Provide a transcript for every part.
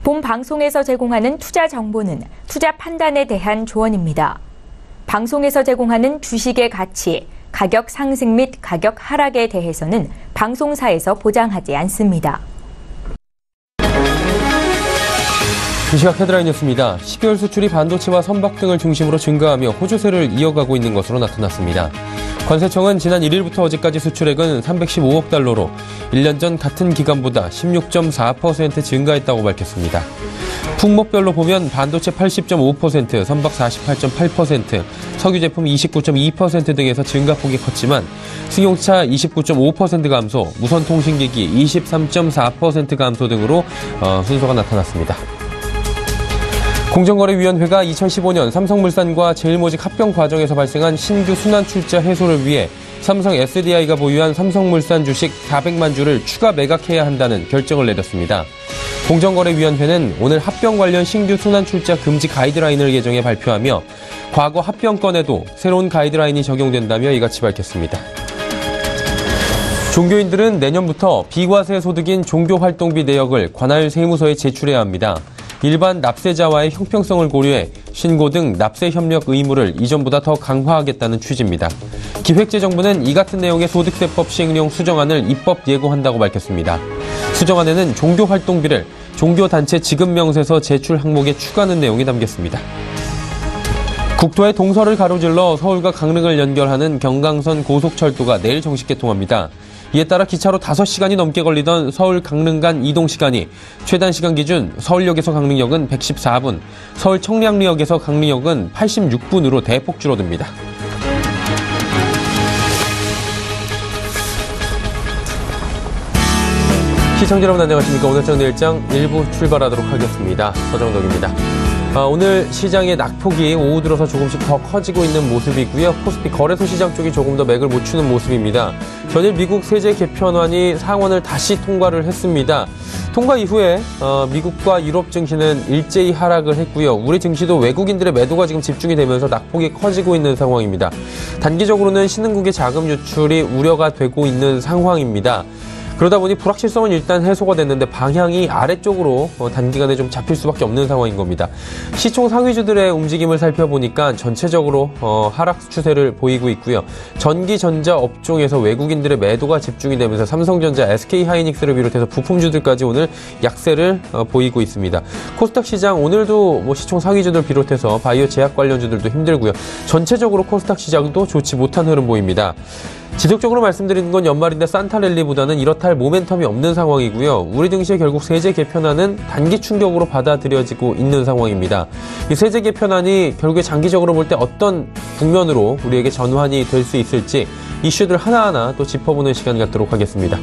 본 방송에서 제공하는 투자 정보는 투자 판단에 대한 조언입니다. 방송에서 제공하는 주식의 가치, 가격 상승 및 가격 하락에 대해서는 방송사에서 보장하지 않습니다. 이 시각 헤드라인 뉴스입니다. 12월 수출이 반도체와 선박 등을 중심으로 증가하며 호조세를 이어가고 있는 것으로 나타났습니다. 관세청은 지난 1일부터 어제까지 수출액은 315억 달러로 1년 전 같은 기간보다 16.4% 증가했다고 밝혔습니다. 품목별로 보면 반도체 80.5%, 선박 48.8%, 석유 제품 29.2% 등에서 증가폭이 컸지만 승용차 29.5% 감소, 무선통신기기 23.4% 감소 등으로 순서가 나타났습니다. 공정거래위원회가 2015년 삼성물산과 제일모직 합병 과정에서 발생한 신규 순환출자 해소를 위해 삼성 SDI가 보유한 삼성물산 주식 400만 주를 추가 매각해야 한다는 결정을 내렸습니다. 공정거래위원회는 오늘 합병 관련 신규 순환출자 금지 가이드라인을 개정해 발표하며 과거 합병 건에도 새로운 가이드라인이 적용된다며 이같이 밝혔습니다. 종교인들은 내년부터 비과세 소득인 종교활동비 내역을 관할 세무서에 제출해야 합니다. 일반 납세자와의 형평성을 고려해 신고 등 납세 협력 의무를 이전보다 더 강화하겠다는 취지입니다. 기획재정부는 이 같은 내용의 소득세법 시행령 수정안을 입법 예고한다고 밝혔습니다. 수정안에는 종교활동비를 종교단체 지급명세서 제출 항목에 추가하는 내용이 담겼습니다. 국토의 동서를 가로질러 서울과 강릉을 연결하는 경강선 고속철도가 내일 정식 개통합니다. 이에 따라 기차로 5시간이 넘게 걸리던 서울 강릉 간 이동 시간이 최단 시간 기준 서울역에서 강릉역은 114분, 서울 청량리역에서 강릉역은 86분으로 대폭 줄어듭니다. 시청자 여러분 안녕하십니까. 오늘 정리일장 1부 출발하도록 하겠습니다. 서정덕입니다. 오늘 시장의 낙폭이 오후 들어서 조금씩 더 커지고 있는 모습이고요. 코스피 거래소 시장 쪽이 조금 더 맥을 못 추는 모습입니다. 전일 미국 세제 개편안이 상원을 다시 통과를 했습니다. 통과 이후에 미국과 유럽 증시는 일제히 하락을 했고요. 우리 증시도 외국인들의 매도가 지금 집중이 되면서 낙폭이 커지고 있는 상황입니다. 단기적으로는 신흥국의 자금 유출이 우려가 되고 있는 상황입니다. 그러다 보니 불확실성은 일단 해소가 됐는데 방향이 아래쪽으로 단기간에 좀 잡힐 수밖에 없는 상황인 겁니다. 시총 상위주들의 움직임을 살펴보니까 전체적으로 하락 추세를 보이고 있고요. 전기, 전자 업종에서 외국인들의 매도가 집중이 되면서 삼성전자, SK하이닉스를 비롯해서 부품주들까지 오늘 약세를 보이고 있습니다. 코스닥 시장 오늘도 시총 상위주들 비롯해서 바이오 제약 관련주들도 힘들고요. 전체적으로 코스닥 시장도 좋지 못한 흐름 보입니다. 지속적으로 말씀드리는 건 연말인데 산타랠리보다는 이렇다 할 모멘텀이 없는 상황이고요. 우리 증시의 결국 세제 개편안은 단기 충격으로 받아들여지고 있는 상황입니다. 이 세제 개편안이 결국에 장기적으로 볼 때 어떤 국면으로 우리에게 전환이 될 수 있을지 이슈들 하나하나 또 짚어보는 시간 갖도록 하겠습니다.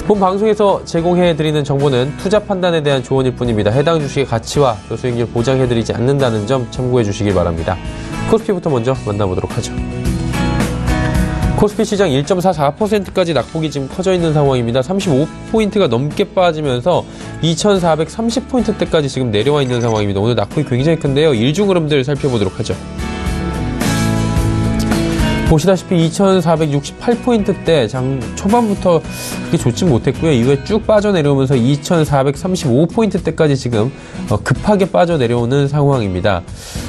본 방송에서 제공해드리는 정보는 투자 판단에 대한 조언일 뿐입니다. 해당 주식의 가치와 또 수익률 보장해드리지 않는다는 점 참고해 주시길 바랍니다. 코스피부터 먼저 만나보도록 하죠. 코스피 시장 1.44%까지 낙폭이 지금 커져 있는 상황입니다. 35포인트가 넘게 빠지면서 2,430포인트대까지 지금 내려와 있는 상황입니다. 오늘 낙폭이 굉장히 큰데요. 일중 흐름들 살펴보도록 하죠. 보시다시피 2,468포인트대 장 초반부터 그렇게 좋지 못했고요. 이후에 쭉 빠져내려오면서 2,435포인트대까지 지금 급하게 빠져내려오는 상황입니다.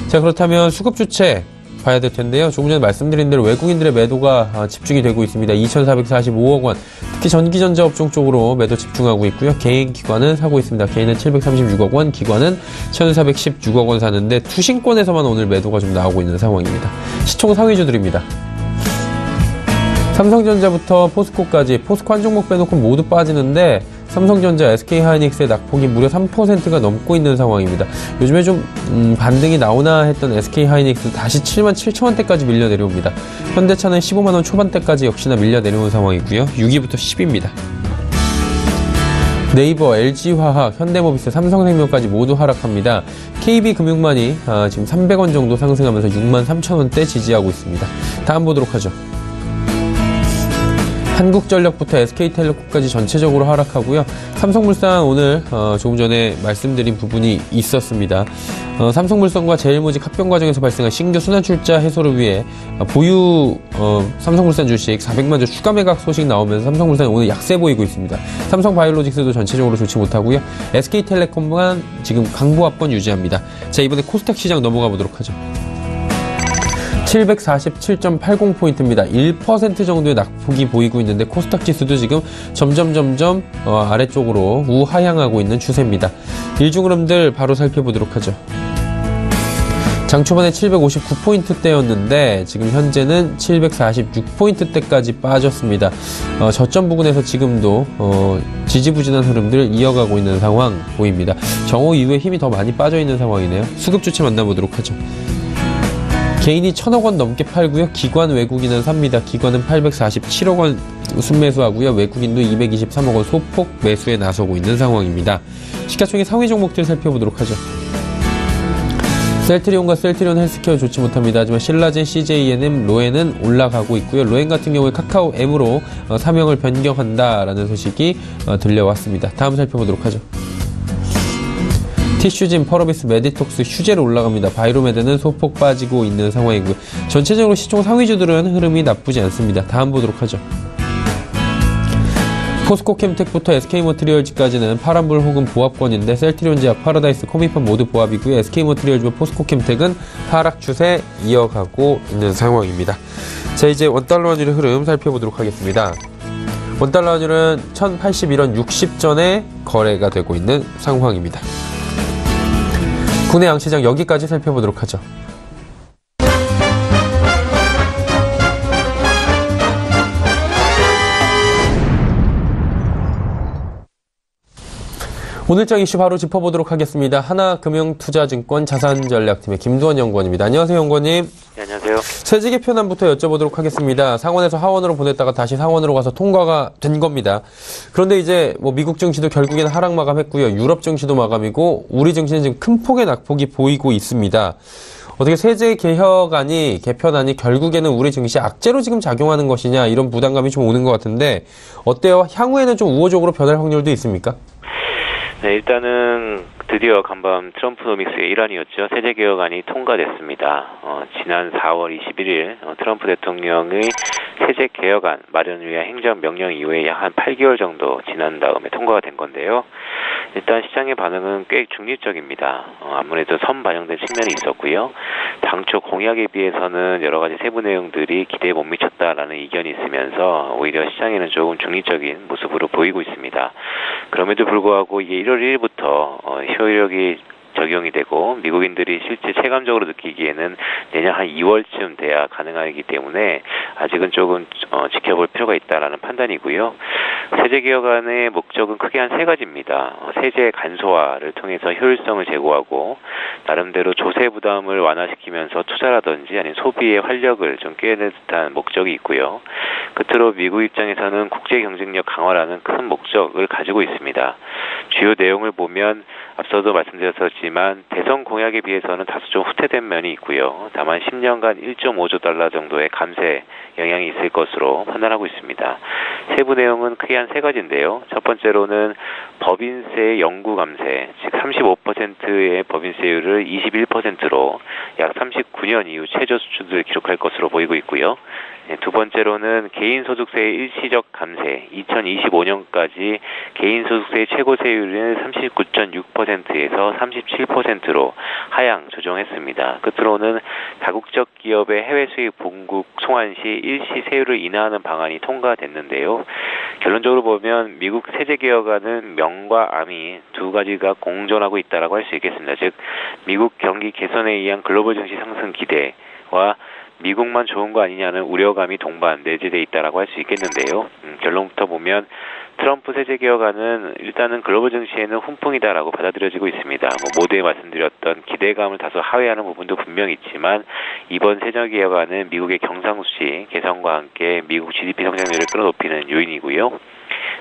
자, 그렇다면 수급 주체 봐야 될 텐데요. 조금 전에 말씀드린 대로 외국인들의 매도가 집중이 되고 있습니다. 2,445억 원, 특히 전기전자 업종 쪽으로 매도 집중하고 있고요. 개인 기관은 사고 있습니다. 개인은 736억 원, 기관은 1,416억 원 사는데 투신권에서만 오늘 매도가 좀 나오고 있는 상황입니다. 시총 상위주들입니다. 삼성전자부터 포스코까지 포스코 한 종목 빼놓고 모두 빠지는데 삼성전자, SK하이닉스의 낙폭이 무려 3%가 넘고 있는 상황입니다. 요즘에 좀 반등이 나오나 했던 SK하이닉스 다시 77,000원대까지 밀려 내려옵니다. 현대차는 15만원 초반대까지 역시나 밀려 내려온 상황이고요. 6위부터 10위입니다. 네이버, LG화학, 현대모비스, 삼성생명까지 모두 하락합니다. KB금융만이 지금 300원 정도 상승하면서 63,000원대 지지하고 있습니다. 다음 보도록 하죠. 한국전력부터 SK텔레콤까지 전체적으로 하락하고요. 삼성물산 오늘 조금 전에 말씀드린 부분이 있었습니다. 삼성물산과 제일모직 합병 과정에서 발생한 신규 순환출자 해소를 위해 보유 삼성물산 주식 400만 주 추가 매각 소식 나오면서 삼성물산이 오늘 약세 보이고 있습니다. 삼성바이오로직스도 전체적으로 좋지 못하고요. SK텔레콤만 지금 강보합권 유지합니다. 자, 이번에 코스닥 시장 넘어가 보도록 하죠. 747.80포인트입니다. 1% 정도의 낙폭이 보이고 있는데 코스닥 지수도 지금 점점 아래쪽으로 우하향하고 있는 추세입니다. 일중 흐름들 바로 살펴보도록 하죠. 장 초반에 759포인트대였는데 지금 현재는 746포인트대까지 빠졌습니다. 저점 부근에서 지금도 지지부진한 흐름들 이어가고 있는 상황 보입니다. 정오 이후에 힘이 더 많이 빠져 있는 상황이네요. 수급 주체 만나보도록 하죠. 개인이 1,000억 원 넘게 팔고요. 기관 외국인은 삽니다. 기관은 847억 원 순매수하고요. 외국인도 223억 원 소폭 매수에 나서고 있는 상황입니다. 시가총액 상위 종목들 살펴보도록 하죠. 셀트리온과 셀트리온 헬스케어 좋지 못합니다. 하지만 신라젠, CJENM, 로엔은 올라가고 있고요. 로엔 같은 경우에 카카오 M으로 사명을 변경한다라는 소식이 들려왔습니다. 다음 살펴보도록 하죠. 티슈진, 펄어비스, 메디톡스, 휴재로 올라갑니다. 바이로메드는 소폭 빠지고 있는 상황이고요. 전체적으로 시총 상위주들은 흐름이 나쁘지 않습니다. 다음 보도록 하죠. 포스코캠텍부터 SK머티리얼즈까지는 파란불 혹은 보합권인데 셀트리온제약, 파라다이스, 코미팜 모두 보합이고요. SK머티리얼즈와 포스코캠텍은 하락 추세 이어가고 있는 상황입니다. 자, 이제 원달러 환율의 흐름 살펴보도록 하겠습니다. 원달러 환율은 1081원 60전에 거래가 되고 있는 상황입니다. 국내 양시장 여기까지 살펴보도록 하죠. 오늘장 이슈 바로 짚어보도록 하겠습니다. 하나금융투자증권 자산전략팀의 김두원 연구원입니다. 안녕하세요, 연구원님. 네, 안녕하세요. 세제 개편안부터 여쭤보도록 하겠습니다. 상원에서 하원으로 보냈다가 다시 상원으로 가서 통과가 된 겁니다. 그런데 이제 미국 증시도 결국에는 하락 마감했고요. 유럽 증시도 마감이고 우리 증시는 지금 큰 폭의 낙폭이 보이고 있습니다. 어떻게 세제 개편안이 결국에는 우리 증시 악재로 지금 작용하는 것이냐, 이런 부담감이 좀 오는 것 같은데 어때요? 향후에는 좀 우호적으로 변할 확률도 있습니까? 네, 일단은 드디어 간밤 트럼프노믹스의 일환이었죠. 세제 개혁안이 통과됐습니다. 지난 4월 21일 트럼프 대통령의 세제 개혁안 마련을 위한 행정명령 이후에 약 한 8개월 정도 지난 다음에 통과가 된 건데요. 일단 시장의 반응은 꽤 중립적입니다. 아무래도 선반영된 측면이 있었고요. 당초 공약에 비해서는 여러 가지 세부 내용들이 기대에 못 미쳤다라는 의견이 있으면서 오히려 시장에는 조금 중립적인 모습으로 보이고 있습니다. 그럼에도 불구하고 이게 1월 1일부터 효력이 적용이 되고 미국인들이 실제 체감적으로 느끼기에는 내년 한 2월쯤 돼야 가능하기 때문에 아직은 조금 지켜볼 필요가 있다라는 판단이고요. 세제 개혁안의 목적은 크게 한 세 가지입니다. 세제 간소화를 통해서 효율성을 제고하고 나름대로 조세 부담을 완화시키면서 투자라든지 아니면 소비의 활력을 좀 꾀는 듯한 목적이 있고요. 끝으로 미국 입장에서는 국제 경쟁력 강화라는 큰 목적을 가지고 있습니다. 주요 내용을 보면 앞서도 말씀드렸었지만 대선 공약에 비해서는 다소 좀 후퇴된 면이 있고요. 다만 10년간 1.5조 달러 정도의 감세 영향이 있을 것으로 판단하고 있습니다. 세부 내용은 크게 한 세 가지인데요. 첫 번째로는 법인세 영구 감세, 즉 35%의 법인세율을 21%로 약 39년 이후 최저 수준을 기록할 것으로 보이고 있고요. 두 번째로는 개인소득세의 일시적 감세, 2025년까지 개인소득세의 최고세율은 39.6%에서 37%로 하향 조정했습니다. 끝으로는 다국적 기업의 해외 수입 본국 송환 시 일시 세율을 인하하는 방안이 통과됐는데요. 결론적으로 보면 미국 세제 개혁안은 명과 암이 두 가지가 공존하고 있다라고 할 수 있겠습니다. 즉 미국 경기 개선에 의한 글로벌 증시 상승 기대와 미국만 좋은 거 아니냐는 우려감이 동반 내재되어 있다라고 할 수 있겠는데요. 결론부터 보면 트럼프 세제 개혁안은 일단은 글로벌 증시에는 훈풍이다라고 받아들여지고 있습니다. 모두에 말씀드렸던 기대감을 다소 하회하는 부분도 분명히 있지만 이번 세제 개혁안은 미국의 경상수지 개선과 함께 미국 GDP 성장률을 끌어높이는 요인이고요.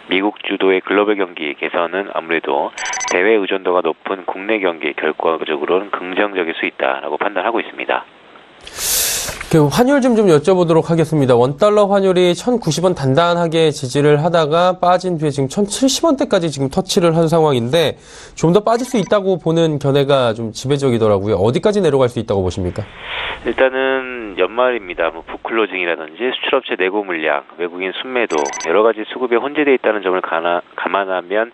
미국 주도의 글로벌 경기 개선은 아무래도 대외 의존도가 높은 국내 경기 결과적으로는 긍정적일 수 있다라고 판단하고 있습니다. 그 환율 좀 여쭤보도록 하겠습니다. 원달러 환율이 1,090원 단단하게 지지를 하다가 빠진 뒤에 지금 1,070원대까지 지금 터치를 한 상황인데 좀 더 빠질 수 있다고 보는 견해가 좀 지배적이더라고요. 어디까지 내려갈 수 있다고 보십니까? 일단은 연말입니다. 뭐 북클로징이라든지 수출업체 내고 물량, 외국인 순매도 여러 가지 수급에 혼재되어 있다는 점을 감안하면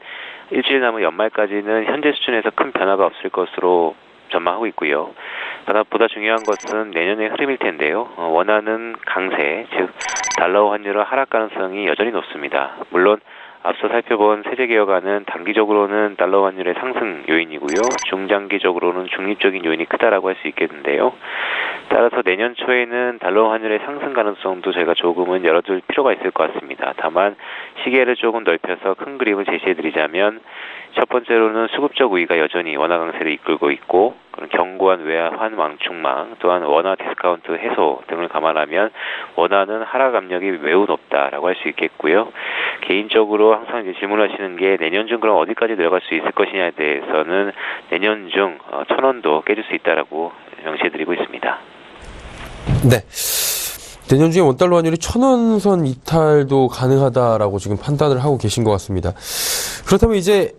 일주일 남은 연말까지는 현재 수준에서 큰 변화가 없을 것으로 전망하고 있고요. 보다 중요한 것은 내년의 흐름일 텐데요. 원화는 강세, 즉 달러 환율의 하락 가능성이 여전히 높습니다. 물론 앞서 살펴본 세제개혁안은 단기적으로는 달러 환율의 상승 요인이고요. 중장기적으로는 중립적인 요인이 크다라고 할 수 있겠는데요. 따라서 내년 초에는 달러 환율의 상승 가능성도 저희가 조금은 열어둘 필요가 있을 것 같습니다. 다만 시계를 조금 넓혀서 큰 그림을 제시해드리자면 첫 번째로는 수급적 우위가 여전히 원화 강세를 이끌고 있고 그런 견고한 외화 환 왕충망 또한 원화 디스카운트 해소 등을 감안하면 원화는 하락 압력이 매우 높다라고 할 수 있겠고요. 개인적으로 항상 이제 질문하시는 게 내년 중 그럼 어디까지 내려갈 수 있을 것이냐에 대해서는 내년 중 1,000원도 깨질 수 있다라고 명시해드리고 있습니다. 네. 내년 중에 원달러 환율이 1,000원 선 이탈도 가능하다라고 지금 판단을 하고 계신 것 같습니다. 그렇다면 이제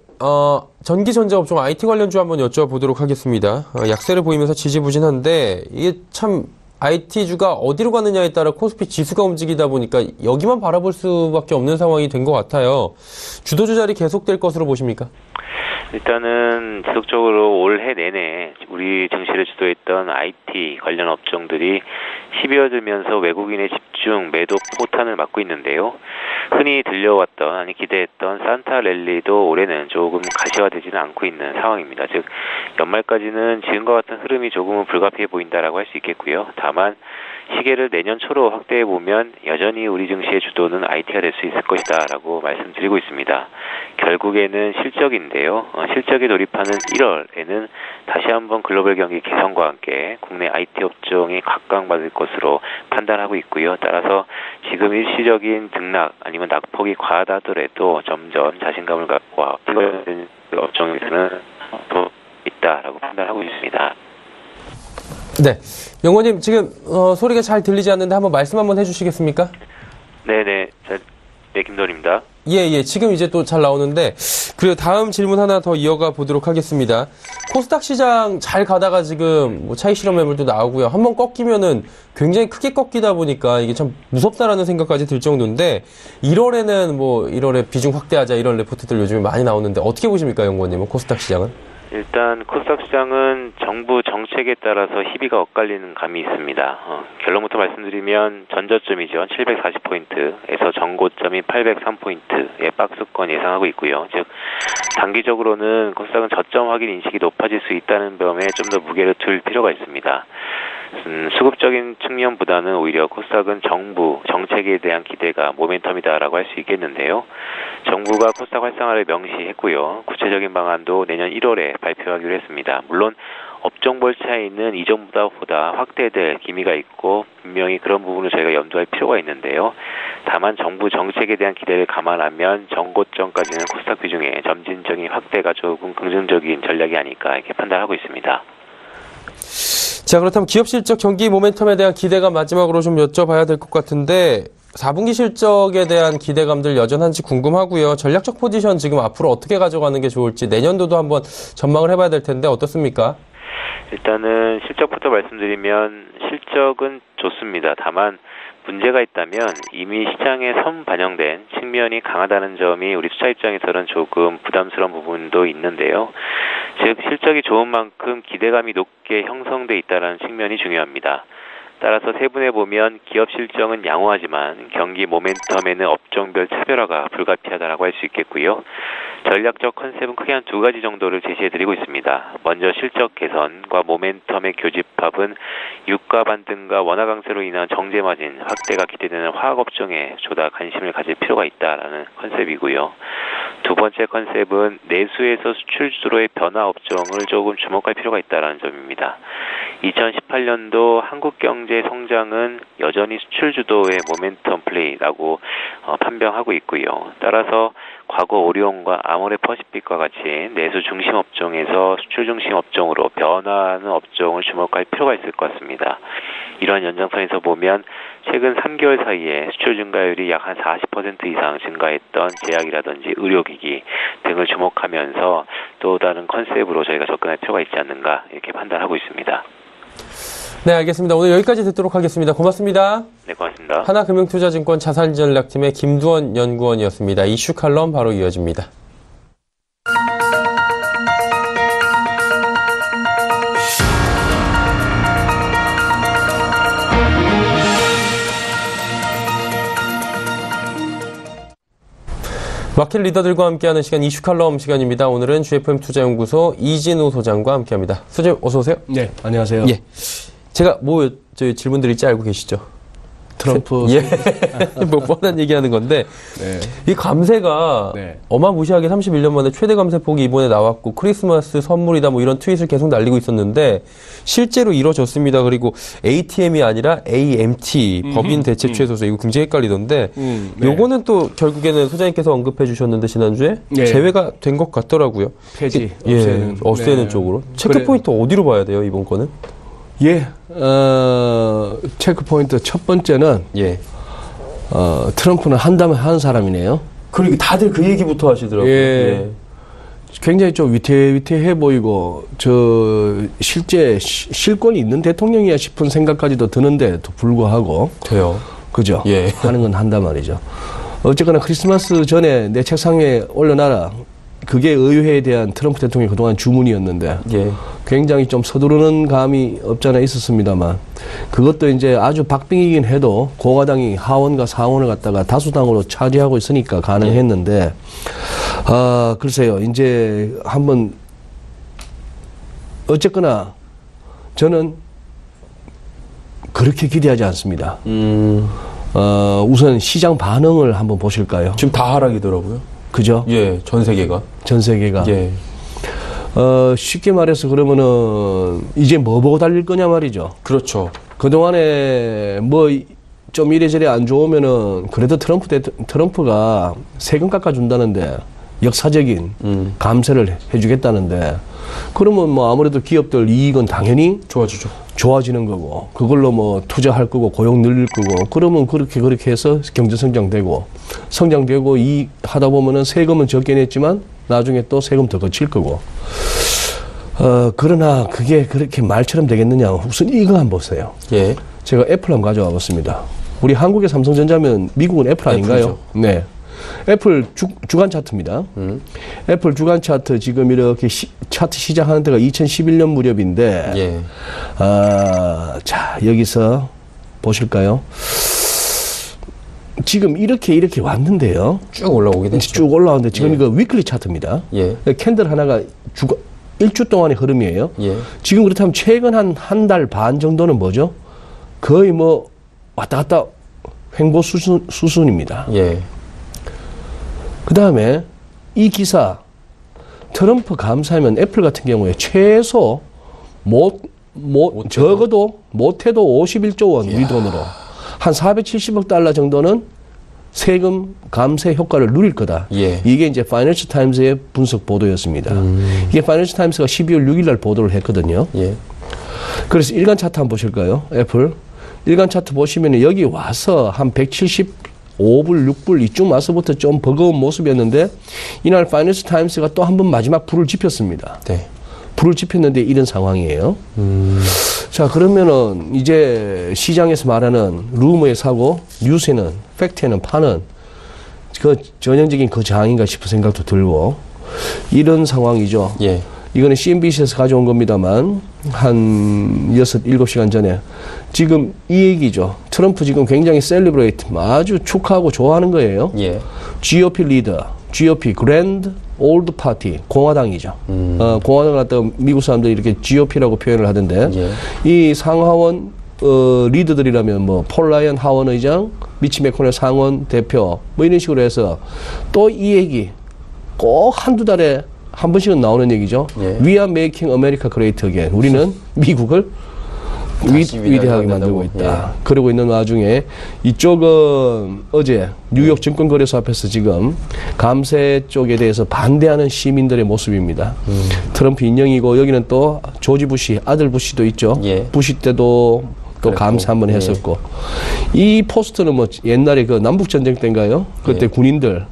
전기전자업종 IT 관련주 한번 여쭤보도록 하겠습니다. 약세를 보이면서 지지부진한데 이게 참 IT주가 어디로 가느냐에 따라 코스피 지수가 움직이다 보니까 여기만 바라볼 수밖에 없는 상황이 된 것 같아요. 주도주 자리 계속될 것으로 보십니까? 일단은 지속적으로 올해 내내 우리 증시를 주도했던 IT 관련 업종들이 12월 들면서 외국인의 집중 매도 포탄을 맞고 있는데요. 흔히 들려왔던 아니 기대했던 산타 랠리도 올해는 조금 가시화되지는 않고 있는 상황입니다. 즉 연말까지는 지금과 같은 흐름이 조금은 불가피해 보인다라고 할 수 있겠고요. 다만 시계를 내년 초로 확대해 보면 여전히 우리 증시의 주도는 IT가 될 수 있을 것이다라고 말씀드리고 있습니다. 결국에는 실적인데요. 실적에 돌입하는 1월에는 다시 한번 글로벌 경기 개선과 함께 국내 IT 업종이 각광받을 것으로 판단하고 있고요. 따라서 지금 일시적인 등락 아니면 낙폭이 과하다더라도 점점 자신감을 갖고 이거는 업종에서는 더 있다라고 판단하고 있습니다. 네, 영호님 지금 소리가 잘 들리지 않는데 한번 말씀 한번 해주시겠습니까? 네네, 네 김도원입니다. 예, 지금 이제 또 잘 나오는데 그리고 다음 질문 하나 더 이어가 보도록 하겠습니다. 코스닥 시장 잘 가다가 지금 뭐 차익 실현 매물도 나오고요. 한번 꺾이면은 굉장히 크게 꺾이다 보니까 이게 참 무섭다라는 생각까지 들 정도인데 1월에는 뭐 1월에 비중 확대하자 이런 레포트들 요즘에 많이 나오는데 어떻게 보십니까, 연구원님은 코스닥 시장은? 일단 코스닥 시장은 정부 정책에 따라서 희비가 엇갈리는 감이 있습니다. 결론부터 말씀드리면 전저점이죠. 740포인트에서 전고점이 803포인트의 박스권 예상하고 있고요. 즉 단기적으로는 코스닥은 저점 확인 인식이 높아질 수 있다는 점에 좀 더 무게를 둘 필요가 있습니다. 수급적인 측면보다는 오히려 코스닥은 정부 정책에 대한 기대가 모멘텀이다라고 할 수 있겠는데요. 정부가 코스닥 활성화를 명시했고요. 구체적인 방안도 내년 1월에 발표하기로 했습니다. 물론 업종별 차이는 이전보다 확대될 기미가 있고 분명히 그런 부분을 저희가 염두할 필요가 있는데요. 다만 정부 정책에 대한 기대를 감안하면 전고점까지는 코스닥 비중의 점진적인 확대가 조금 긍정적인 전략이 아닐까 이렇게 판단하고 있습니다. 자, 그렇다면 기업 실적 경기 모멘텀에 대한 기대감 마지막으로 좀 여쭤봐야 될 것 같은데 4분기 실적에 대한 기대감들 여전한지 궁금하고요. 전략적 포지션 지금 앞으로 어떻게 가져가는 게 좋을지 내년도도 한번 전망을 해봐야 될 텐데 어떻습니까? 일단은 실적부터 말씀드리면 실적은 좋습니다. 다만 문제가 있다면 이미 시장에 선반영된 측면이 강하다는 점이 우리 투자 입장에서는 조금 부담스러운 부분도 있는데요. 즉 실적이 좋은 만큼 기대감이 높게 형성돼 있다는 측면이 중요합니다. 따라서 세분해 보면 기업 실적은 양호하지만 경기 모멘텀에는 업종별 차별화가 불가피하다라고 할 수 있겠고요. 전략적 컨셉은 크게 한 두 가지 정도를 제시해드리고 있습니다. 먼저 실적 개선과 모멘텀의 교집합은 유가 반등과 원화 강세로 인한 정제 마진 확대가 기대되는 화학 업종에 조다 관심을 가질 필요가 있다라는 컨셉이고요. 두 번째 컨셉은 내수에서 수출 주도의 변화 업종을 조금 주목할 필요가 있다라는 점입니다. 2018년도 한국 경제 성장은 여전히 수출 주도의 모멘텀 플레이라고 판명하고 있고요. 따라서 과거 오리온과 아모레 퍼시픽과 같이 내수 중심 업종에서 수출 중심 업종으로 변화하는 업종을 주목할 필요가 있을 것 같습니다. 이러한 연장선에서 보면 최근 3개월 사이에 수출 증가율이 약 한 40% 이상 증가했던 제약이라든지 의료기기 등을 주목하면서 또 다른 컨셉으로 저희가 접근할 필요가 있지 않는가 이렇게 판단하고 있습니다. 네, 알겠습니다. 오늘 여기까지 듣도록 하겠습니다. 고맙습니다. 네, 고맙습니다. 하나금융투자증권 자산전략팀의 김두원 연구원이었습니다. 이슈 칼럼 바로 이어집니다. 마켓 리더들과 함께하는 시간 이슈 칼럼 시간입니다. 오늘은 GFM 투자연구소 이진우 소장과 함께합니다. 소장님 어서 오세요. 네, 안녕하세요. 예, 제가 저희 질문 드릴지 알고 계시죠? 트럼프. 예, 뭐 뻔한 얘기하는 건데 네. 이 감세가 네. 어마무시하게 31년 만에 최대 감세폭이 이번에 나왔고 크리스마스 선물이다 뭐 이런 트윗을 계속 날리고 있었는데 실제로 이루어졌습니다. 그리고 ATM이 아니라 AMT 법인 대책 최소서 이거 굉장히 헷갈리던데 네. 요거는 또 결국에는 소장님께서 언급해 주셨는데 지난주에 네. 제외가 된 것 같더라고요. 폐지, 없애는 네. 쪽으로. 체크포인트 어디로 봐야 돼요 이번 거는? 예, 체크포인트 첫 번째는, 예. 트럼프는 한다면 하는 사람이네요. 그리고 다들 그 얘기부터 하시더라고요. 예. 굉장히 좀 위태위태해 보이고, 실제 실권이 있는 대통령이야 싶은 생각까지도 드는데도 불구하고. 돼요. 그죠? 예. 하는 건 한단 말이죠. 어쨌거나 크리스마스 전에 내 책상에 올려놔라. 그게 의회에 대한 트럼프 대통령의 그동안 주문이었는데. 예. 굉장히 좀 서두르는 감이 없잖아 있었습니다만 그것도 이제 아주 박빙이긴 해도 공화당이 하원과 상원을 갖다가 다수당으로 차지하고 있으니까 가능했는데 글쎄요 이제 한번 어쨌거나 저는 그렇게 기대하지 않습니다. 우선 시장 반응을 한번 보실까요? 지금 다 하락이더라고요. 그죠? 예, 전 세계가. 전 세계가. 예. 쉽게 말해서 그러면은 이제 뭐 보고 달릴 거냐 말이죠. 그렇죠. 그동안에 뭐 좀 이래저래 안 좋으면은 그래도 트럼프가 세금 깎아준다는데 역사적인 감세를 해주겠다는데 그러면 뭐 아무래도 기업들 이익은 당연히 좋아지죠. 좋아지는 거고 그걸로 뭐 투자할 거고 고용 늘릴 거고 그러면 그렇게 해서 경제 성장되고 이 하다 보면은 세금은 적게 냈지만 나중에 또 세금 더 거칠 거고 그러나 그게 그렇게 말처럼 되겠느냐 우선 이거 한번 보세요. 예. 제가 애플 한번 가져와 봤습니다. 우리 한국의 삼성전자면 미국은 애플 아닌가요? 애플이죠. 네. 애플 주간 차트입니다. 애플 주간 차트 지금 이렇게 차트 시작하는 때가 2011년 무렵인데, 예. 자, 여기서 보실까요? 지금 이렇게 왔는데요. 쭉 올라오게 됐죠. 쭉 올라오는데 지금 예. 이거 위클리 차트입니다. 예. 캔들 하나가 1주 동안의 흐름이에요. 예. 지금 그렇다면 최근 한 달 반 정도는 뭐죠? 거의 뭐 왔다 갔다 횡보 수순입니다. 예. 그 다음에 이 기사 트럼프 감사하면 애플 같은 경우에 최소 적어도 못해도 51조 원 우리 돈으로 한 470억 달러 정도는 세금 감세 효과를 누릴 거다. 예. 이게 이제 파이낸셜 타임스의 분석 보도였습니다. 이게 파이낸셜 타임스가 12월 6일 날 보도를 했거든요. 예. 그래서 일간 차트 한번 보실까요? 애플. 일간 차트 보시면 여기 와서 한 175불, 6불 이쯤 와서부터 좀 버거운 모습이었는데 이날 파이낸셜 타임스가 또 한 번 마지막 불을 지폈습니다. 네. 불을 지폈는데 이런 상황이에요. 자, 그러면은 이제 시장에서 말하는 루머의 사고, 뉴스에는, 팩트에는 파는 그 전형적인 그 장인가 싶은 생각도 들고 이런 상황이죠. 예. 이거는 CNBC에서 가져온 겁니다만 한 6, 7시간 전에 지금 이 얘기죠. 트럼프 지금 굉장히 셀리브레이트 아주 축하하고 좋아하는 거예요. 예. GOP 리더, GOP 그랜드 올드 파티 공화당이죠. 공화당을 갖다가 미국 사람들이 이렇게 GOP라고 표현을 하던데 예. 이 상하원 리더들이라면 뭐 폴 라이언 하원 의장, 미치 매코넬 상원 대표 뭐 이런 식으로 해서 또 이 얘기 꼭 한두 달에 한 번씩은 나오는 얘기죠. 예. We are making America great again. 우리는 미국을 위대하게 만들고 있다. 그러고 있는 와중에 이쪽은 어제 뉴욕 증권거래소 앞에서 지금 감세 쪽에 대해서 반대하는 시민들의 모습입니다. 트럼프 인형이고 여기는 또 조지 부시 아들 부시도 있죠. 부시 때도 또 감세 한번 했었고 이 포스터는 뭐 옛날에 그 남북 전쟁 때인가요? 그때 군인들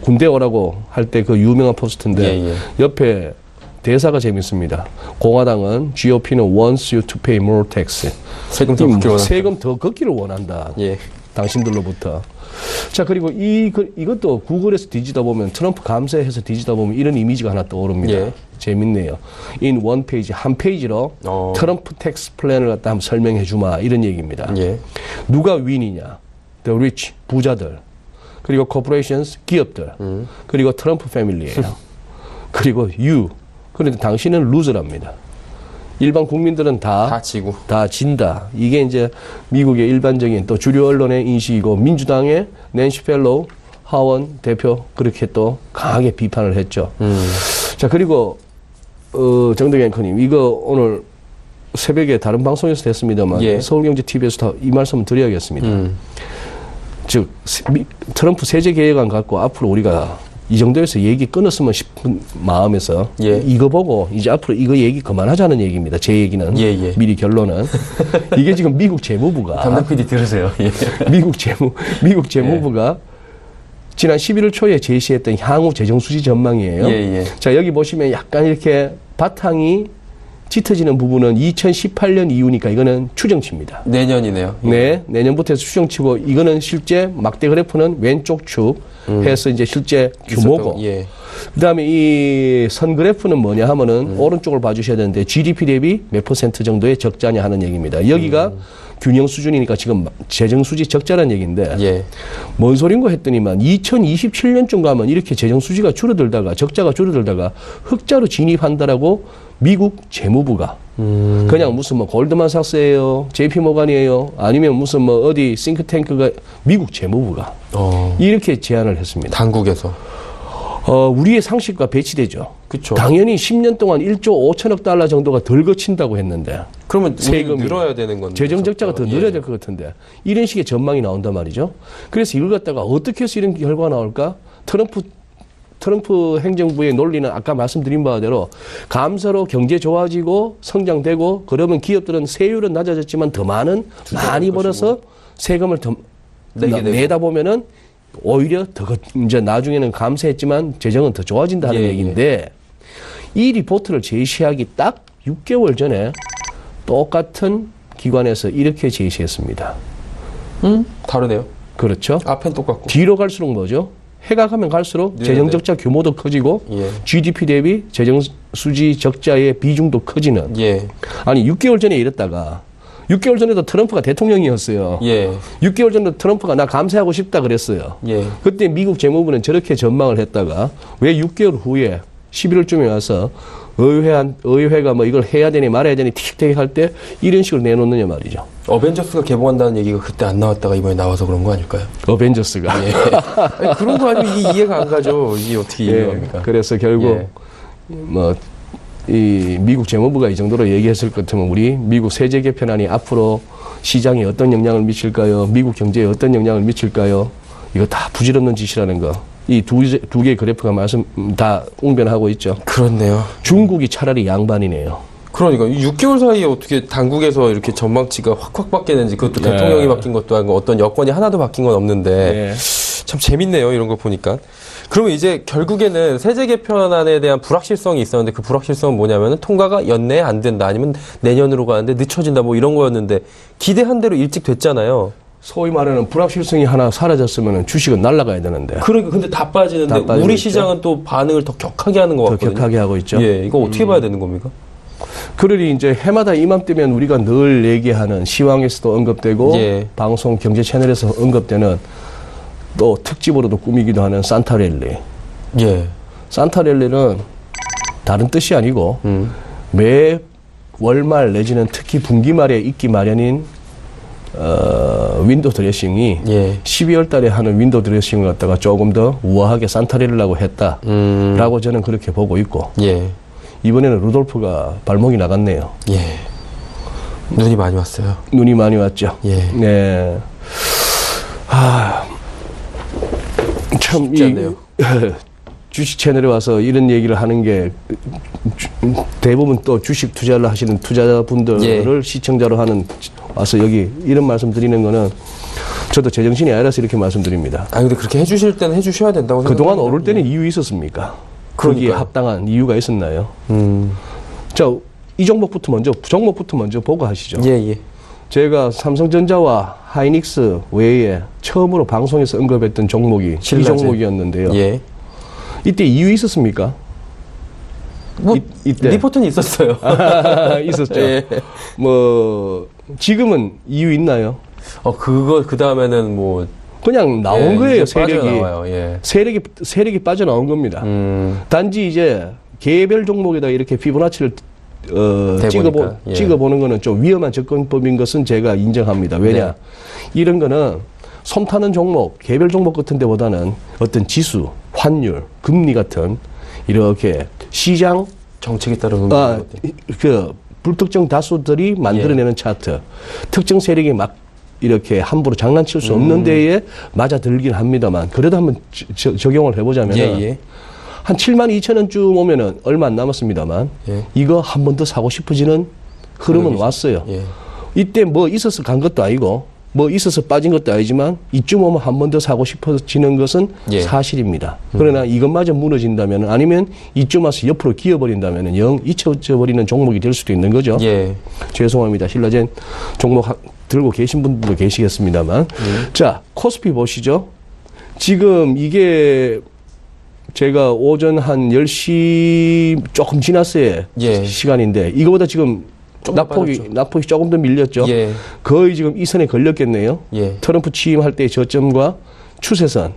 군대 오라고 할 때 그 유명한 포스터인데 옆에 대사가 재밌습니다. 공화당은 GOP는 wants you to pay more tax. 세금 더 걷기를 원한다. 세금 더 걷기를 원한다. 당신들로부터. 자, 그리고 이것도 구글에서 뒤지다 보면 트럼프 감세해서 뒤지다 보면 이런 이미지가 하나 떠오릅니다. 재밌네요. in one page, 한 페이지로 트럼프 텍스 플랜을 갖다 한번 설명해 주마 이런 얘기입니다. 누가 윈이냐? The rich, 부자들. 그리고 corporations, 기업들. 그리고 트럼프 패밀리예요. 그리고 you. 그런데 당신은 루저랍니다. 일반 국민들은 다 지고 다 진다. 이게 이제 미국의 일반적인 또 주류 언론의 인식이고 민주당의 낸시 펠로우 하원 대표 그렇게 또 강하게 비판을 했죠. 자, 그리고 정덕 앵커님 이거 오늘 새벽에 다른 방송에서 됐습니다만 서울경제TV에서 이 말씀을 드려야겠습니다. 즉 트럼프 세제 개혁안 갖고 앞으로 우리가 이 정도에서 얘기 끊었으면 싶은 마음에서 이거 보고 이제 앞으로 이거 얘기 그만하자는 얘기입니다. 제 얘기는 미리 결론은 이게 지금 미국 재무부가 담당 PD 들으세요. 미국 재무부가 지난 11월 초에 제시했던 향후 재정 수지 전망이에요. 자, 여기 보시면 약간 이렇게 바탕이 짙어지는 부분은 2018년 이후니까 이거는 추정치입니다. 내년이네요. 네, 내년부터 해서 추정치고 이거는 실제 막대 그래프는 왼쪽 축 해서 이제 실제 규모고. 그다음에 이 선 그래프는 뭐냐 하면은 오른쪽을 봐주셔야 되는데 GDP 대비 몇 % 정도의 적자냐 하는 얘기입니다. 여기가 균형 수준이니까 지금 재정 수지 적자라는 얘기인데 뭔 소린고 했더니만 2027년쯤 가면 이렇게 재정 수지가 줄어들다가 적자가 줄어들다가 흑자로 진입한다라고 미국 재무부가 그냥 무슨 뭐 골드만삭스예요, JP 모간이에요, 아니면 무슨 뭐 어디 싱크탱크가 미국 재무부가 이렇게 제안을 했습니다. 당국에서. 우리의 상식과 배치되죠. 그쵸. 당연히 10년 동안 1조 5천억 달러 정도가 덜 거친다고 했는데. 그러면 세금이 늘어야 되는 건데. 재정 적자가 더 늘어야 될 것 같은데. 이런 식의 전망이 나온단 말이죠. 그래서 이걸 갖다가 어떻게 해서 이런 결과가 나올까? 트럼프 행정부의 논리는 아까 말씀드린 바대로 감사로 경제 좋아지고 성장되고 그러면 기업들은 세율은 낮아졌지만 더 많이 벌어서 세금을 더 내다 보면은 오히려 더 이제 나중에는 감세했지만 재정은 더 좋아진다 하는 얘기인데 이 리포트를 제시하기 딱 6개월 전에 똑같은 기관에서 이렇게 제시했습니다. 다르네요. 그렇죠. 앞엔 똑같고. 뒤로 갈수록 뭐죠? 해가 가면 갈수록 재정 적자 규모도 커지고 GDP 대비 재정 수지 적자의 비중도 커지는. 아니 6개월 전에 이랬다가 6개월 전에도 트럼프가 대통령이었어요. 6개월 전에도 트럼프가 나 감세하고 싶다 그랬어요. 그때 미국 재무부는 저렇게 전망을 했다가 왜 6개월 후에 11월쯤에 와서 의회가 뭐 이걸 해야 되니 말아야 되니 틱틱 할 때 이런 식으로 내놓느냐 말이죠. 어벤져스가 개봉한다는 얘기가 그때 안 나왔다가 이번에 나와서 그런 거 아닐까요? 어벤져스가. 아니, 그런 거 아니면 이해가 안 가죠. 이게 어떻게 이해합니까? 그래서 결국 이 미국 재무부가 이 정도로 얘기했을 것 같으면 우리 미국 세제 개편안이 앞으로 시장에 어떤 영향을 미칠까요? 미국 경제에 어떤 영향을 미칠까요? 이거 다 부질없는 짓이라는 거. 이 두 개의 그래프가 다 웅변하고 있죠. 그렇네요. 중국이 차라리 양반이네요. 그러니까 6개월 사이에 어떻게 당국에서 이렇게 전망치가 확 바뀌는지 그것도 대통령이 바뀐 것도 아니고 어떤 여건이 하나도 바뀐 건 없는데 참 재밌네요. 이런 거 보니까. 그러면 이제 결국에는 세제 개편안에 대한 불확실성이 있었는데 그 불확실성은 뭐냐면은 통과가 연내에 안 된다 아니면 내년으로 가는데 늦춰진다 뭐 이런 거였는데 기대한 대로 일찍 됐잖아요. 소위 말하는 불확실성이 하나 사라졌으면 주식은 날아가야 되는데. 그러니까 근데 다 빠지는데 우리 시장은 또 반응을 더 격하게 하는 것 같거든요. 더 격하게 하고 있죠. 이거 어떻게 봐야 되는 겁니까? 그러니 이제 해마다 이맘때면 우리가 늘 얘기하는 시황에서도 언급되고 방송 경제 채널에서 언급되는 또 특집으로도 꾸미기도 하는 산타랠리. 산타랠리는 다른 뜻이 아니고 매 월말 내지는 특히 분기말에 있기 마련인 윈도우 드레싱이 12월 달에 하는 윈도우 드레싱을 갖다가 조금 더 우아하게 산타렐라고 했다라고 저는 그렇게 보고 있고 이번에는 루돌프가 발목이 나갔네요. 눈이 많이 왔어요. 눈이 많이 왔죠. 예. 네. 참, 쉽지 않네요. 주식 채널에 와서 이런 얘기를 하는 게 대부분 또 주식 투자를 하시는 투자자분들을 시청자로 하는 와서 여기 이런 말씀 드리는 거는 저도 제정신이 아니라서 이렇게 말씀드립니다. 근데 그렇게 해주실 때는 해주셔야 된다고 생각합니다. 그동안 오를 때는 이유 있었습니까? 거기에 합당한 이유가 있었나요? 자, 이 종목부터 먼저 보고 하시죠. 예. 제가 삼성전자와 하이닉스 외에 처음으로 방송에서 언급했던 종목이 신라젠. 이 종목이었는데요. 예. 이때 이유 있었습니까? 이때 리포트는 있었어요. 있었죠. 예. 뭐 지금은 이유 있나요? 그 다음에는 뭐 그냥 나온 거예요. 세력이. 세력이 빠져나온 겁니다. 단지 이제 개별 종목에다 이렇게 피보나치를 찍어보는 거는 좀 위험한 접근법인 것은 제가 인정합니다. 왜냐? 이런 거는 솜 타는 종목, 개별 종목 같은 데보다는 어떤 지수, 환율, 금리 같은 이렇게 시장 정책에 따른 불특정 다수들이 만들어내는 차트, 특정 세력이 막 이렇게 함부로 장난칠 수 없는 데에 맞아들긴 합니다만, 그래도 한번 적용을 해보자면 한 72,000원쯤 오면은 얼마 안 남았습니다만 이거 한 번 더 사고 싶어지는 흐름은 왔어요. 이때 뭐 있어서 간 것도 아니고 뭐 있어서 빠진 것도 아니지만 이쯤 오면 한 번 더 사고 싶어지는 것은 사실입니다. 그러나 이것마저 무너진다면, 아니면 이쯤 와서 옆으로 기어버린다면 영 잊혀져버리는 종목이 될 수도 있는 거죠. 죄송합니다. 신라젠 종목 들고 계신 분들도 계시겠습니다만. 자, 코스피 보시죠. 지금 이게 제가 오전 한 10시 조금 지났어요. 시간인데 이거보다 지금 낙폭이 조금 더 밀렸죠. 거의 지금 이 선에 걸렸겠네요. 트럼프 취임할 때의 저점과 추세선,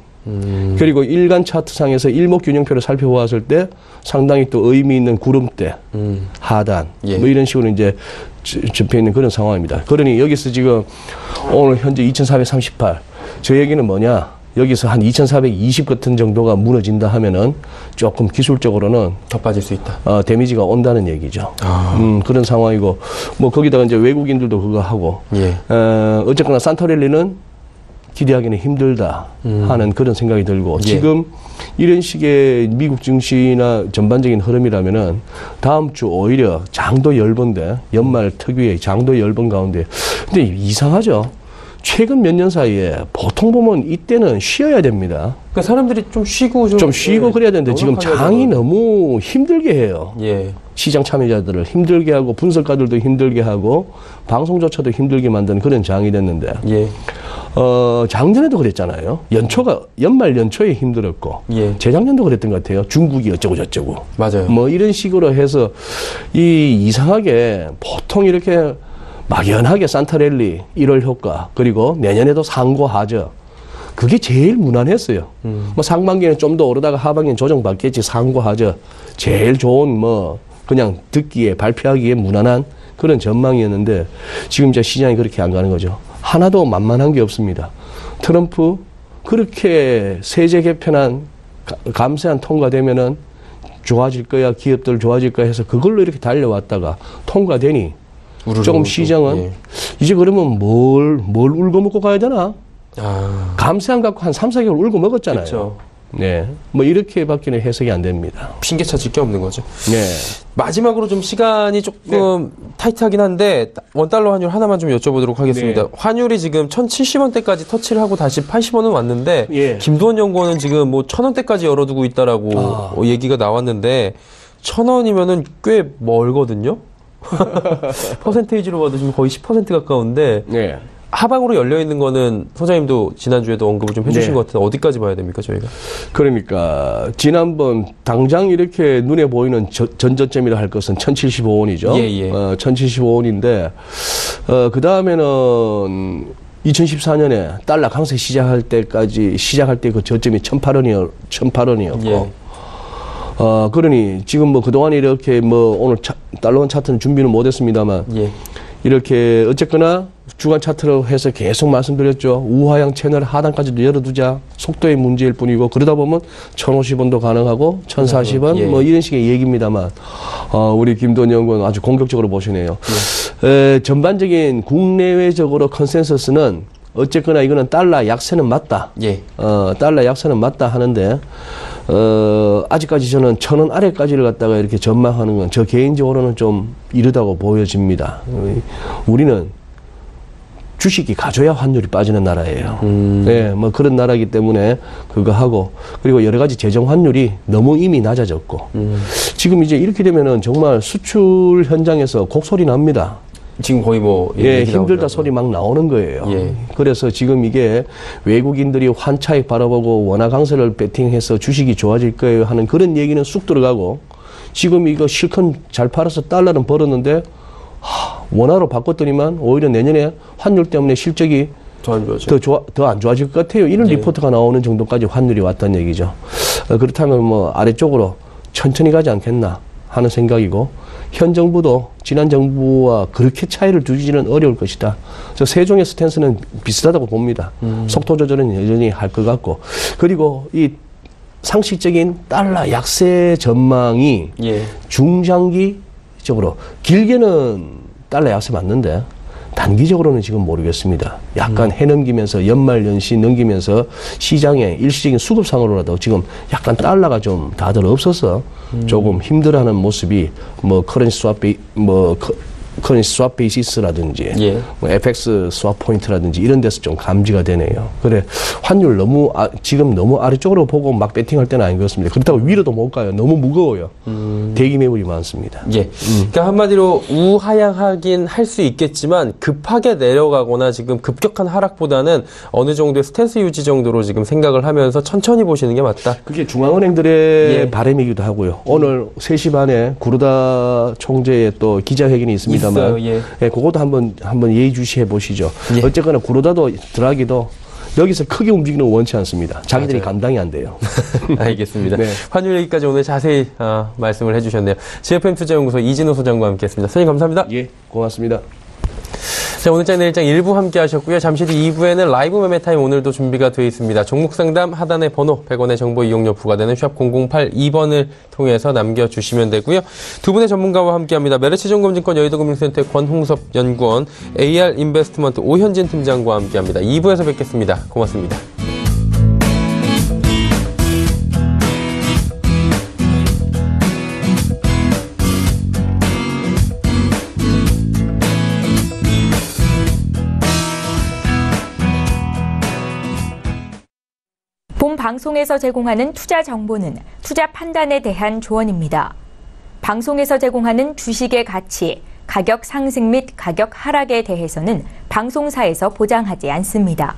그리고 일간 차트상에서 일목균형표를 살펴보았을 때 상당히 또 의미 있는 구름대, 하단, 뭐 이런 식으로 이제 접해 있는 그런 상황입니다. 그러니 여기서 지금 오늘 현재 2438, 저 얘기는 뭐냐? 여기서 한 2420 같은 정도가 무너진다 하면은 조금 기술적으로는 더 빠질 수 있다. 데미지가 온다는 얘기죠. 그런 상황이고, 뭐 거기다가 이제 외국인들도 그거 하고, 어쨌거나 산토렐리는 기대하기는 힘들다 하는 그런 생각이 들고, 지금 이런 식의 미국 증시나 전반적인 흐름이라면은 다음 주 오히려 장도 열번데, 연말 특유의 장도 열번 가운데, 근데 이상하죠. 최근 몇 년 사이에 보통 보면 이때는 쉬어야 됩니다. 그러니까 사람들이 좀 쉬고 그래야 되는데 지금 장이 너무 힘들게 해요. 시장 참여자들을 힘들게 하고 분석가들도 힘들게 하고 방송조차도 힘들게 만드는 그런 장이 됐는데 작년에도 그랬잖아요. 연말 연초에 힘들었고 재작년도 그랬던 것 같아요. 중국이 어쩌고 저쩌고. 맞아요. 뭐 이런 식으로 해서 이상하게 보통 이렇게 막연하게 산타랠리 1월 효과, 그리고 내년에도 상고하저, 그게 제일 무난했어요. 뭐 상반기에는 좀 더 오르다가 하반기에는 조정받겠지. 상고하저 제일 좋은 뭐 그냥 듣기에 발표하기에 무난한 그런 전망이었는데 지금 이제 시장이 그렇게 안 가는 거죠. 하나도 만만한 게 없습니다. 트럼프 그렇게 세제 개편안 감세안 통과되면은 좋아질 거야, 기업들 좋아질 거야 해서 그걸로 이렇게 달려왔다가 통과되니 조금 시장은 이제 그러면 뭘 울고 먹고 가야 되나? 감세안 갖고 한 3, 4개월 울고 먹었잖아요. 그쵸. 네. 뭐 이렇게밖에는 해석이 안 됩니다. 핑계 찾을 게 없는 거죠. 네. 마지막으로 좀 시간이 조금 타이트하긴 한데 원달러 환율 하나만 좀 여쭤보도록 하겠습니다. 환율이 지금 1,070원대까지 터치를 하고 다시 80원은 왔는데 김도원 연구원은 지금 뭐 1,000원대까지 열어두고 있다라고 얘기가 나왔는데 1,000원이면은 꽤 멀거든요. 퍼센테이지로 봐도 지금 거의 10% 가까운데 하방으로 열려 있는 거는 소장님도 지난주에도 언급을 좀 해주신 것 같은데 어디까지 봐야 됩니까 저희가? 그러니까 지난번 당장 이렇게 눈에 보이는 전저점이라 할 것은 1,075원이죠. 1,075원인데 그 다음에는 2014년에 달러 강세 시작할 때 그 저점이 1,008원이었고 그러니 지금 뭐 그동안 이렇게 뭐 오늘 달러원 차트는 준비는 못했습니다만 이렇게 어쨌거나 주간 차트로 해서 계속 말씀드렸죠. 우하향 채널 하단까지도 열어두자. 속도의 문제일 뿐이고 그러다 보면 1,050원도 가능하고 1,040원 예. 뭐 이런 식의 얘기입니다만 우리 김도원 연구원 아주 공격적으로 보시네요. 전반적인 국내외적으로 컨센서스는 어쨌거나 이거는 달러 약세는 맞다. 예. 달러 약세는 맞다 하는데 아직까지 저는 1,000원 아래까지를 갖다가 이렇게 전망하는 건 저 개인적으로는 좀 이르다고 보여집니다. 우리는 주식이 가져야 환율이 빠지는 나라예요. 네, 뭐 그런 나라이기 때문에 그거 하고 그리고 여러 가지 재정 환율이 너무 이미 낮아졌고 지금 이제 이렇게 되면은 정말 수출 현장에서 곡소리 납니다. 지금 거의 뭐 예, 힘들다 소리 막 나오는 거예요. 예. 그래서 지금 이게 외국인들이 환차익 바라보고 원화 강세를 베팅해서 주식이 좋아질 거예요 하는 그런 얘기는 쑥 들어가고 지금 이거 실컷 잘 팔아서 달러는 벌었는데 원화로 바꿨더니만 오히려 내년에 환율 때문에 실적이 더 안 좋아져. 더 안 좋아질 것 같아요. 이런 리포트가 나오는 정도까지 환율이 왔다는 얘기죠. 그렇다면 뭐 아래쪽으로 천천히 가지 않겠나 하는 생각이고 현 정부도 지난 정부와 그렇게 차이를 두지는 어려울 것이다. 저 세종의 스탠스는 비슷하다고 봅니다. 속도 조절은 여전히 할 것 같고 그리고 이 상식적인 달러 약세 전망이 예. 중장기적으로 길게는 달러 약세 맞는데 단기적으로는 지금 모르겠습니다. 약간 해넘기면서 연말 연시 넘기면서 시장에 일시적인 수급상으로라도 지금 약간 달러가 좀 다들 없어서 조금 힘들어하는 모습이 뭐 커런시 스왑 베이시스라든지 예. 뭐 FX 스왑 포인트라든지 이런 데서 좀 감지가 되네요. 그래 환율 너무 지금 너무 아래쪽으로 보고 막 배팅할 때는 아닌 것 같습니다. 그렇다고 위로도 못 가요. 너무 무거워요. 대기 매물이 많습니다. 예. 그러니까 한마디로 우하향하긴 할 수 있겠지만 급하게 내려가거나 지금 급격한 하락보다는 어느 정도의 스탠스 유지 정도로 지금 생각을 하면서 천천히 보시는 게 맞다. 그게 중앙은행들의 예. 바람이기도 하고요. 오늘 3시 반에 구로다 총재의 또 기자회견이 있습니다만 있어요. 예. 예, 그것도 한번 예의주시해 보시죠. 예. 어쨌거나 구로다도 드라기도 여기서 크게 움직이는 거 원치 않습니다. 자기들이 맞아요. 감당이 안 돼요. 알겠습니다. 네. 환율 얘기까지 오늘 자세히 말씀을 해주셨네요. GFM 투자연구소 이진호 소장과 함께했습니다. 선생님 감사합니다. 예, 고맙습니다. 자, 오늘 장 내일장 1부 함께 하셨고요. 잠시 뒤 2부에는 라이브 매매 타임 오늘도 준비가 되어 있습니다. 종목 상담 하단의 번호 100원의 정보 이용료 부과되는 샵 0082번을 통해서 남겨주시면 되고요. 두 분의 전문가와 함께합니다. 메르츠증권증권 여의도금융센터의 권홍섭 연구원, AR 인베스트먼트 오현진 팀장과 함께합니다. 2부에서 뵙겠습니다. 고맙습니다. 본 방송에서 제공하는 투자 정보는 투자 판단에 대한 조언입니다. 방송에서 제공하는 주식의 가치, 가격 상승 및 가격 하락에 대해서는 방송사에서 보장하지 않습니다.